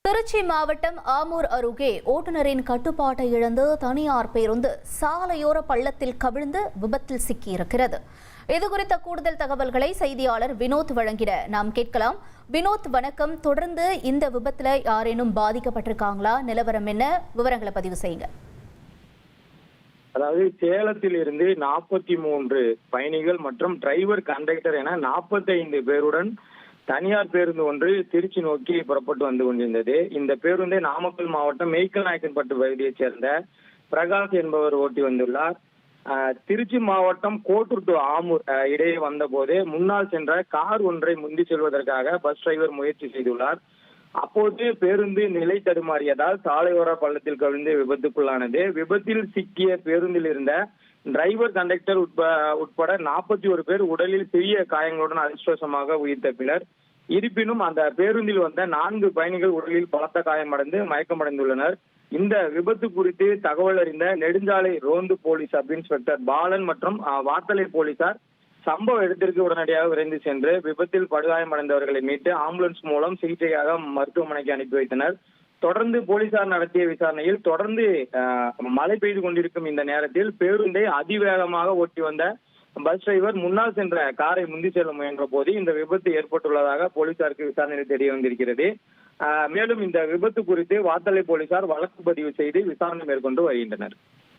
திருச்சி மாவட்டம் ஆமூர் அருகே ஓட்டுநரின் கட்டுப்பாட்டை இழந்து தனியார் பேருந்து சாலையோர பள்ளத்தில் கவிழ்ந்து விபத்தில் சிக்கியிருக்கிறது. இதுகுறித்த கூடுதல் தகவல்களை செய்தியாளர் வினோத் வழங்கிட நாம் கேட்கலாம். வினோத், வணக்கம். தொடர்ந்து இந்த விபத்துல யாரேனும் பாதிக்கப்பட்டிருக்காங்களா? நிலவரம் என்ன? விவரங்களை பதிவு செய்யுங்க. அதாவது சேலத்தில் இருந்து 43 பயணிகள் மற்றும் டிரைவர், கண்டக்டர் என 45 பேருடன் தனியார் பேருந்து ஒன்று திருச்சி நோக்கி புறப்பட்டு வந்து கொண்டிருந்தது. இந்த பேருந்தை நாமக்கல் மாவட்டம் மேய்க்கல்நாயக்கன்பட்டு பகுதியைச் சேர்ந்த பிரகாஷ் என்பவர் ஓட்டி வந்துள்ளார். திருச்சி மாவட்டம் கோட்டூர் டு ஆமூர் இடையே வந்தபோது முன்னால் சென்ற கார் ஒன்றை முந்தி செல்வதற்காக பஸ் டிரைவர் முயற்சி செய்துள்ளார். அப்போது பேருந்து நிலை தடுமாறியதால் சாலையோர பள்ளத்தில் கவிழ்ந்து விபத்துக்குள்ளானது. விபத்தில் சிக்கிய பேருந்தில் இருந்த டிரைவர், கண்டக்டர் உட்பட 41 பேர் உடலில் சிறிய காயங்களுடன் அதிர்ஷ்டவசமாக உயிர் தப்பினர். இருப்பினும் அந்த பேருந்தில் வந்த 4 பயணிகள் உடலில் பலத்த காயமடைந்து மயக்கமடைந்துள்ளனர். இந்த விபத்து குறித்து தகவல் அறிந்த நெடுஞ்சாலை ரோந்து போலீஸ் சப் இன்ஸ்பெக்டர் பாலன் மற்றும் வாத்தலை போலீசார் சம்பவ இடத்திற்கு உடனடியாக விரைந்து சென்று விபத்தில் படுகாயமடைந்தவர்களை மீட்டு ஆம்புலன்ஸ் மூலம் சிகிச்சைக்காக மருத்துவமனைக்கு அனுப்பி வைத்தனர். தொடர்ந்து போலீசார் நடத்திய விசாரணையில் தொடர்ந்து மழை பெய்து கொண்டிருக்கும் இந்த நேரத்தில் பேருந்தை அதிவேகமாக ஓட்டி வந்த பஸ் டிரைவர் முன்னால் சென்ற காரை முந்தி செல்ல முயன்ற போது இந்த விபத்து ஏற்பட்டுள்ளதாக போலீசாருக்கு விசாரணையில் தெரிய வந்திருக்கிறது. மேலும் இந்த விபத்து குறித்து வாத்தலை போலீசார் வழக்கு பதிவு செய்து விசாரணை மேற்கொண்டு வருகின்றனர்.